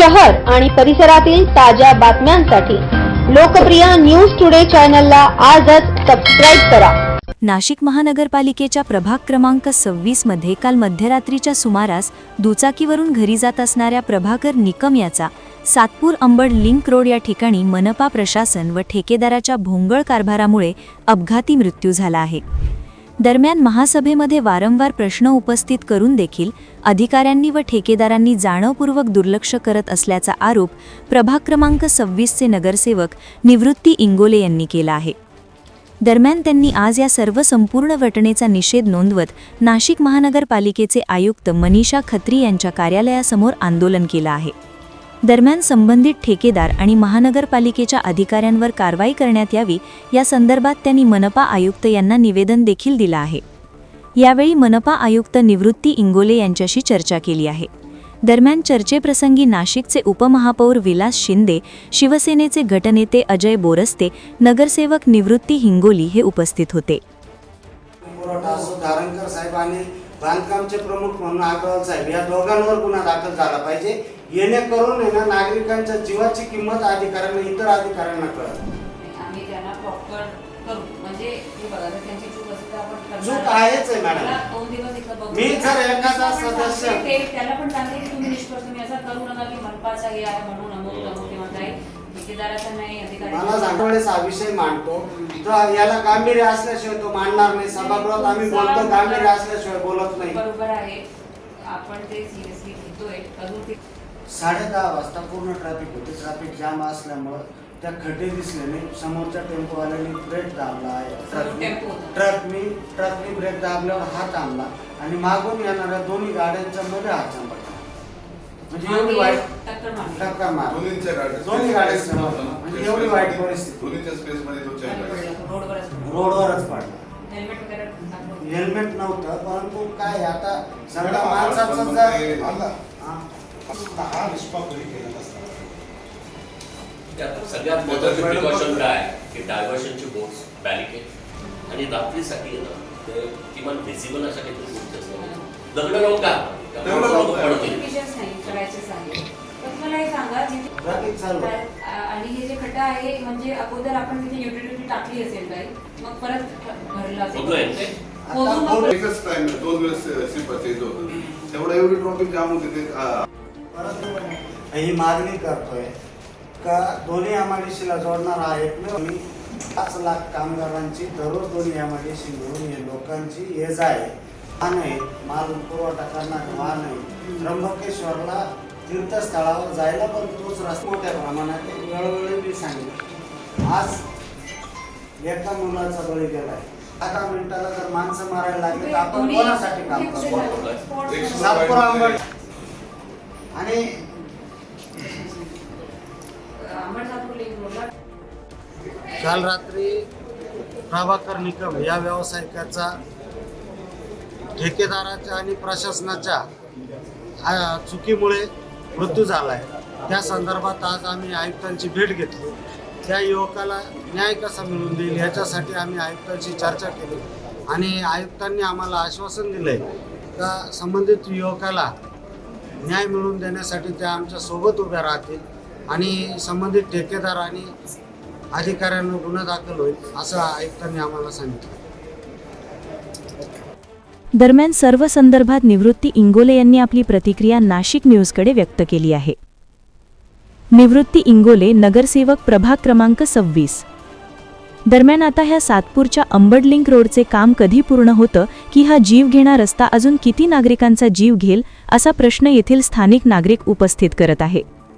शहर आणि परिसरातील ताज्या बातम्यांसाठी लोकप्रिय न्यूज टुडे चॅनलला आजच सबस्क्राइब करा। नाशिक महानगरपालिकेच्या प्रभाग क्रमांक 26 मध्ये काल मध्यरात्रीच्या सुमारास दुचाकीवरून घरी जात असणाऱ्या प्रभाकर निकम याचा सातपूर अंबड लिंक रोड या ठिकाणी मनपा प्रशासन व ठेकेदाराच्या भोंगळ कारभारामुळे अपघाती मृत्यू झाला आहे। दरम्यान महासभेमध्ये वारंवार प्रश्न उपस्थित करून देखील अधिकाऱ्यांनी व ठेकेदारांनी जाणीवपूर्वक दुर्लक्ष करत असल्याचा आरोप प्रभाग क्रमांक 26 चे नगरसेवक निवृत्ती इंगोले यांनी केला आहे। दरम्यान त्यांनी आज या सर्व संपूर्ण घटनेचा निषेध नोंदवत नाशिक महानगरपालिकेचे आयुक्त मनीषा खत्री यांच्या कार्यालयासमोर आंदोलन केलं आहे। दरम्यान संबंधित ठेकेदार आणि महानगरपालिकेच्या अधिकाऱ्यांवर कारवाई करण्यात यावी या संदर्भात त्यांनी मनपा आयुक्त यांना निवेदन देखील दिलं आहे। यावेळी मनपा आयुक्त निवृत्ती इंगोले यांच्याशी चर्चा केली आहे। दरम्यान चर्चेप्रसंगी नाशिकचे उपमहापौर विलास शिंदे, शिवसेनेचे गटनेते अजय बोरस्ते, नगरसेवक निवृत्ती हिंगोली हे उपस्थित होते। धारणकर साहेब आणि बांधकामचे प्रमुख म्हणून अग्रवाल साहेब या दोघांवर गुन्हा दाखल झाला पाहिजे, येणेकरून नागरिकांच्या जीवाची किंमत अधिकाऱ्यांना इतर अधिकाऱ्यांना कळेल। आम्ही त्यांना प्रॉपर करू म्हणजे हे बघा जर त्यांची चूक असेल तर आपण चूक आहेच आहे मॅडम। 2 दिवस इथं बघू। मी जर एखादा सदस्य त्याला पण सांगते की तुम्ही निष्पक्ष तुम्ही असं करू नका की मनपाचा हे आहे म्हणून अमुक किंवा काही ठेकेदाराचा नाही अधिकारी मला सांगण्यास हा विषय मांडतो तर याला गांभीर्य असल्याशिवाय तो मांडणार नाही। सभागृहात आम्ही बोलतो, गांभीर्य असल्याशिवाय बोलत नाही। बरोबर आहे, आपण ते सिरियसली घेतोय। अजून ते 10:30 वाजता पूर्ण ट्रॅफिक होते। ट्रॅफिक जाम असल्यामुळे त्या खड्डे दिसले नाही। समोरच्या टेम्पोवाल्याने ब्रेक दाबला आहे, ट्रकनी ब्रेक दाबल्यावर हात आणला आणि मागून येणाऱ्या दोन्ही गाड्यांच्या मध्ये हात सांभाळला, म्हणजे एवढी वाईट टक्कर मारली दोन्ही गाड्यांच्या म्हणजे एवढी वाईट परिस्थिती। रोडवरच पडला। हेल्मेट नव्हतं, परंतु काय आता सगळ्या माणसाचं सगळ्यात महत्त्वाची प्रिकॉशन काय की डायव्हर्शनची बोर्ड्स, बॅरिकेड आणि रात्रीसाठी ते किमान व्हिजिबल अशा काहीतरी गोष्टी असतात। दगड लावून काय मला हे सांगा आणि हे जे खड्डा आहे म्हणजे अगोदर आपण तिथे युटिलिटी टाकली असेल काही मग परत भरला असेल एकच टाइम 2 वेळेस सिंपल चेंज होतं तेवढं एवढी ट्रॉफिक जाम होते ते। परंतु ही मागणी करतोय का दोन्ही एमआयडीसीला जोडणारा आहे। 5 लाख कामगारांची दररोज दोन्ही एमआयडीसी मिळून हे लोकांची ये जाय नाही, माल पुरवठा करणारे वाहन नाही। त्र्यंबकेश्वरला तीर्थस्थळावर जायला पण तोच रस्ता मोठ्या प्रमाणात वेळोवेळी मी सांगितलं। आज एका मुलाचा बळी गेलाय। 10 मिनिटाला जर माणसं मारायला लागले तर आपण कोणासाठी काम करतो? सातपूर अंबड आणि काल रात्री प्रभाकर निकम या व्यावसायिकाचा ठेकेदाराच्या आणि प्रशासनाच्या चुकीमुळे मृत्यू झाला आहे। त्या संदर्भात आज आम्ही आयुक्तांची भेट घेतली। त्या युवकाला न्याय कसा मिळवून देईल याच्यासाठी आम्ही आयुक्तांशी चर्चा केली आणि आयुक्तांनी आम्हाला आश्वासन दिलंय का संबंधित युवकाला न्याय मिळवून देण्यासाठी ते आमच्या सोबत उभ्या राहतील आणि संबंधित ठेकेदार आणि अधिकाऱ्यांवर गुन्हा दाखल होईल असं आयुक्तांनी आम्हाला सांगितलं। दरम्यान सर्व संदर्भात निवृत्ती इंगोले यांनी आपली प्रतिक्रिया नाशिक न्यूजकडे व्यक्त केली आहे। निवृत्ती इंगोले, नगरसेवक प्रभाग क्रमांक 26। दरम्यान आता ह्या सातपूरच्या अंबड लिंक रोडचे काम कधी पूर्ण होतं की हा जीव घेणा रस्ता अजून किती नागरिकांचा जीव घेईल असा प्रश्न येथील स्थानिक नागरिक उपस्थित करत आहे।